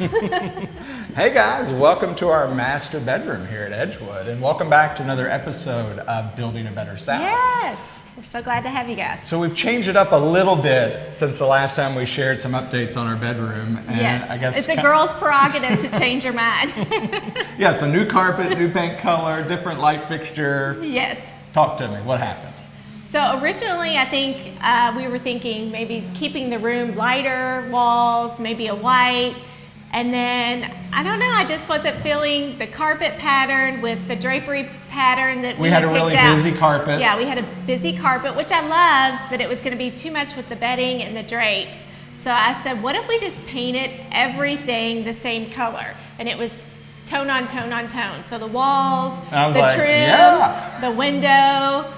Hey guys, welcome to our master bedroom here at Edgewood, and welcome back to another episode of Building a Better South. Yes, we're so glad to have you guys. So we've changed it up a little bit since the last time we shared some updates on our bedroom. And yes, I guess it's a girl's prerogative to change your mind. Yeah, so new carpet, new paint color, different light fixture. Yes. Talk to me, what happened? So originally, I think we were thinking maybe keeping the room lighter walls, maybe a white. And then, I don't know, I just wasn't feeling the carpet pattern with the drapery pattern that we had a really busy carpet. Yeah, we had a busy carpet, which I loved, but it was going to be too much with the bedding and the drapes. So I said, what if we just painted everything the same color? And it was tone on tone on tone. So the walls, the trim, the window,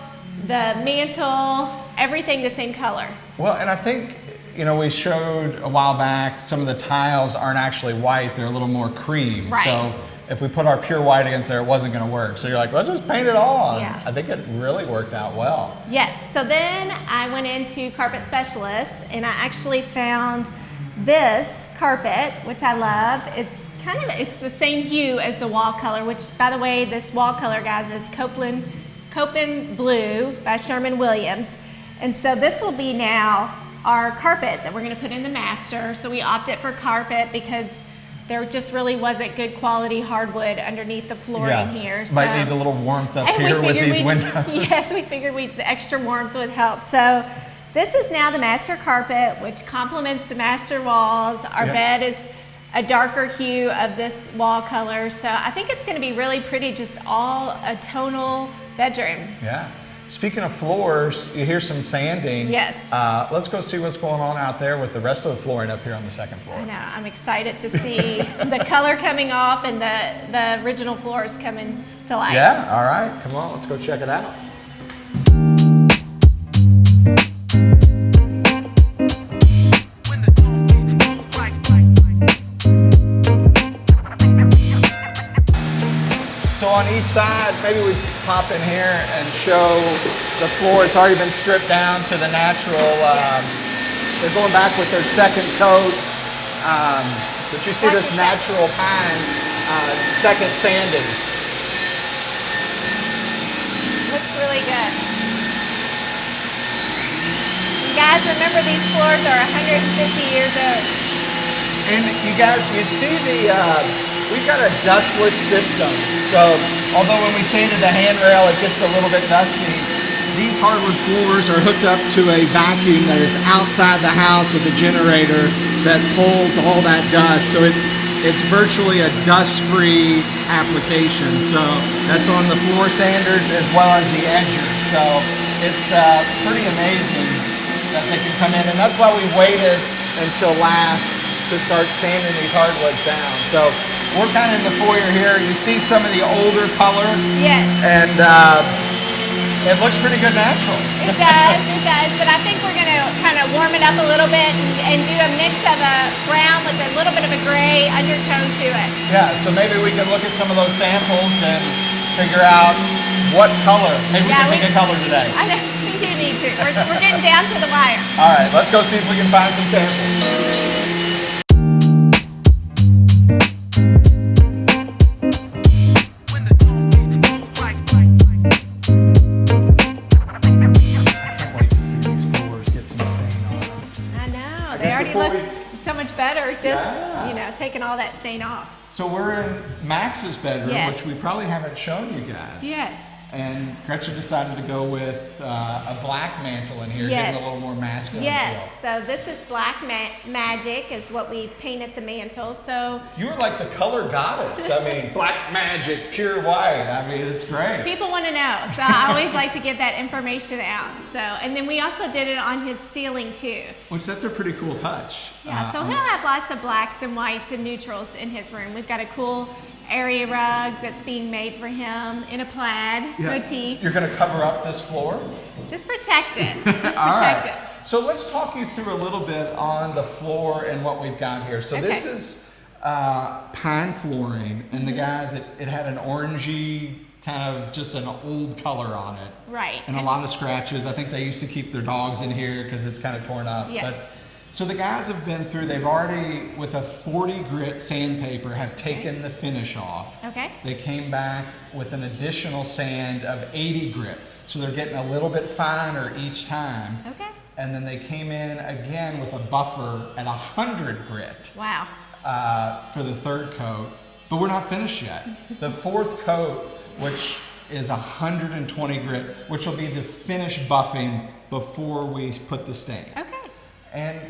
the mantle, everything the same color. Well, and I think, you know, we showed a while back some of the tiles aren't actually white, they're a little more cream. Right. So if we put our pure white against there, it wasn't going to work. So you're like, let's just paint it all. Yeah. I think it really worked out well. Yes, so then I went into Carpet Specialists and I actually found this carpet, which I love. It's it's the same hue as the wall color, which, by the way, this wall color, guys, is Copeland Blue by Sherwin-Williams. And so this will be now our carpet that we're going to put in the master. So we opted for carpet because there just really wasn't good quality hardwood underneath the flooring here. So, might need a little warmth up here with these windows. Yes, we figured the extra warmth would help. So this is now the master carpet, which complements the master walls. Our bed is a darker hue of this wall color. So I think it's going to be really pretty, just all a tonal bedroom. Yeah. Speaking of floors, you hear some sanding. Yes. Let's go see what's going on out there with the rest of the flooring up here on the second floor. I know. I'm excited to see the color coming off and the original floors coming to life. Yeah. All right. Come on. Let's go check it out. So on each side, maybe we pop in here and show the floor. It's already been stripped down to the natural. They're going back with their second coat. But you see this natural pine second sanding. Looks really good. You guys, remember these floors are 150 years old. And you guys, you see we've got a dustless system. So although when we sanded the handrail, it gets a little bit dusty, these hardwood floors are hooked up to a vacuum that is outside the house with a generator that pulls all that dust. So it's virtually a dust-free application. So that's on the floor sanders as well as the edgers. So it's pretty amazing that they can come in. And that's why we waited until last to start sanding these hardwoods down. So we're kind of in the foyer here. You see some of the older color. Yes. And it looks pretty good natural. It does. But I think we're going to kind of warm it up a little bit and do a mix of a brown with a little bit of a gray undertone to it. Yeah, so maybe we can look at some of those samples and figure out what color. Maybe we can pick a color today. I know, we do need to. We're getting down to the wire. All right, let's go see if we can find some samples. They already look so much better, just, taking all that stain off. So we're in Max's bedroom, Yes. which we probably haven't shown you guys. Yes. And Gretchen decided to go with a black mantle in here, Yes. giving a little more masculine Yes, feel. so this is Black Magic is what we painted the mantle. So You were like the color goddess. I mean, black magic, pure white. I mean, it's great. people want to know, so I always like to get that information out. So, and then we also did it on his ceiling too. Which that's a pretty cool touch. Yeah, so he'll have lots of blacks and whites and neutrals in his room. We've got a cool area rug that's being made for him in a plaid motif. You're going to cover up this floor? Just protect it. Just protect it. So let's talk you through a little bit on the floor and what we've got here. So this is pine flooring, and the guys, it had an orangey kind of just an old color on it. Right. And a lot of scratches. I think they used to keep their dogs in here because it's kind of torn up. Yes. But So the guys have been through, they've already, with a 40 grit sandpaper, have taken the finish off. Okay. They came back with an additional sand of 80 grit. So they're getting a little bit finer each time. Okay. And then they came in again with a buffer at 100 grit. Wow. For the third coat. But we're not finished yet. The fourth coat, which is 120 grit, which will be the finish buffing before we put the stain. Okay. And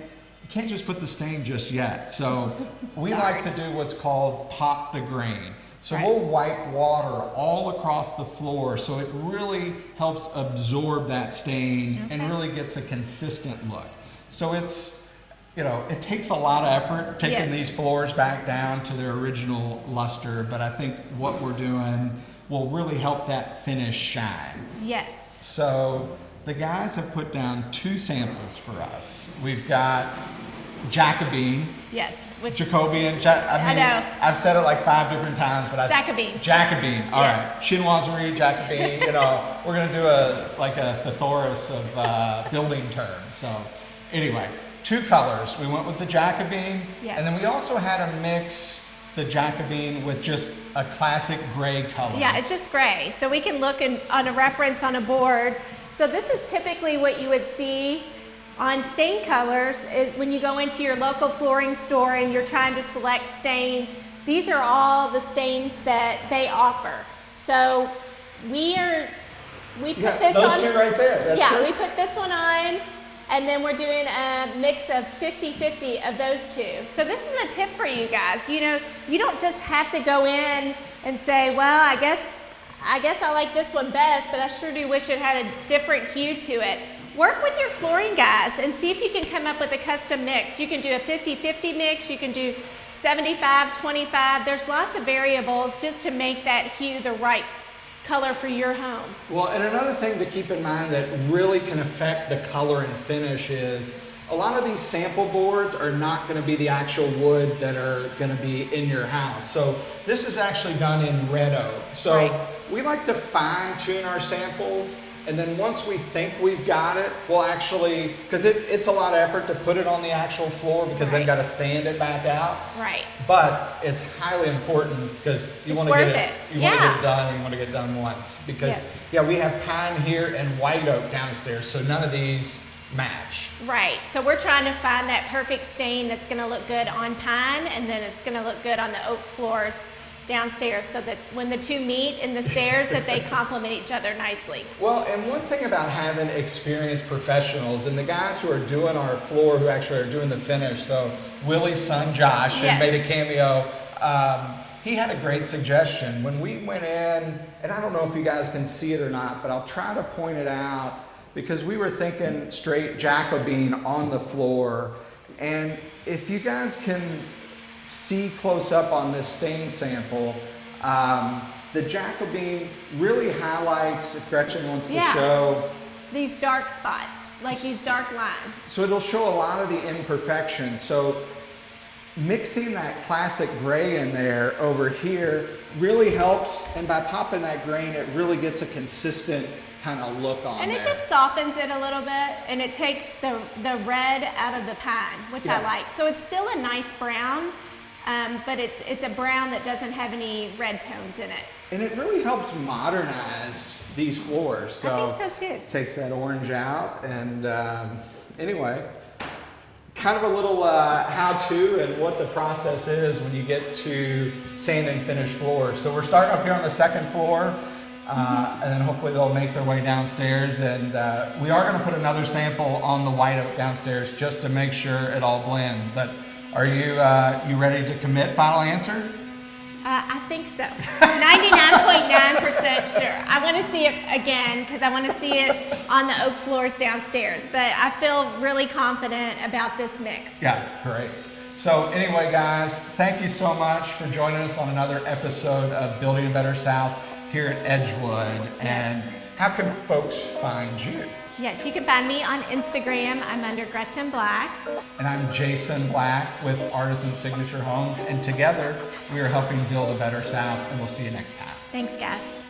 you can't just put the stain just yet. So we Darn. like to do what's called pop the grain. So Right. we'll wipe water all across the floor so it really helps absorb that stain and Okay. really gets a consistent look. So it's, it takes a lot of effort taking Yes. these floors back down to their original luster, but I think what we're doing will really help that finish shine. Yes. So the guys have put down 2 samples for us. We've got Jacobine, Yes. Which Jacobian. I know. I've said it like 5 different times, but Jacobine. Jacobine. All Yes. right. Chinoiserie, Jacobine. We're gonna do a thesaurus of building terms. So anyway, 2 colors. We went with the Jacobine, Yes. and then we also had to mix the Jacobine with just a classic gray color. Yeah, it's just gray. So we can look on a reference on a board. So this is typically what you would see on stain colors is when you go into your local flooring store and you're trying to select stain. These are all the stains that they offer. So we put this those on. 2 right there. That's Yeah, good. we put this one on, and then we're doing a mix of 50-50 of those 2. So this is a tip for you guys. You don't just have to go in and say, well, I guess I like this one best, but I sure do wish it had a different hue to it. Work with your flooring guys and see if you can come up with a custom mix. You can do a 50-50 mix, you can do 75-25. There's lots of variables just to make that hue the right color for your home. Well, and another thing to keep in mind that really can affect the color and finish is a lot of these sample boards are not going to be the actual wood that are going to be in your house. So this is actually done in red oak. So Right. we like to fine tune our samples. And then once we think we've got it, we'll actually, because it's a lot of effort to put it on the actual floor because they've Right. got to sand it back out. Right. But it's highly important because you It's want to get worth it. it. You want to Yeah. get it done. And you want to get it done once because Yes. we have pine here and white oak downstairs, so none of these match. Right, so we're trying to find that perfect stain that's gonna look good on pine and then it's gonna look good on the oak floors downstairs so that when the 2 meet in the stairs that they complement each other nicely. Well, and one thing about having experienced professionals and the guys who are doing our floor, who actually are doing the finish, so Willie's son Josh, who Yes. made a cameo, he had a great suggestion. When we went in, and I don't know if you guys can see it or not, but I'll try to point it out because we were thinking straight Jacobine on the floor. And if you guys can see close up on this stain sample, the Jacobine really highlights, if Gretchen wants to Yeah. show, These dark spots, like these dark lines. so it'll show a lot of the imperfections. So mixing that classic gray in there over here really helps, and by popping that grain, it really gets a consistent kind of look on And there. it just softens it a little bit and it takes the red out of the pine, which I Yeah. like. So it's still a nice brown, but it's a brown that doesn't have any red tones in it. And it really helps modernize these floors. So I think so too. takes that orange out, and anyway, kind of a little how-to and what the process is when you get to sand and finish floors. So we're starting up here on the 2nd floor, and then hopefully they'll make their way downstairs. And we are going to put another sample on the white oak downstairs just to make sure it all blends. But are you ready to commit? Final answer? I think so. 99.9% sure. I want to see it again because I want to see it on the oak floors downstairs. But I feel really confident about this mix. Yeah, great. So anyway, guys, thank you so much for joining us on another episode of Building a Better South here at Edgewood. And how can folks find you? Yes, you can find me on Instagram. I'm under Gretchen Black. And I'm Jason Black with Artisan Signature Homes. And together, we are helping build a better South. And we'll see you next time. Thanks, guys.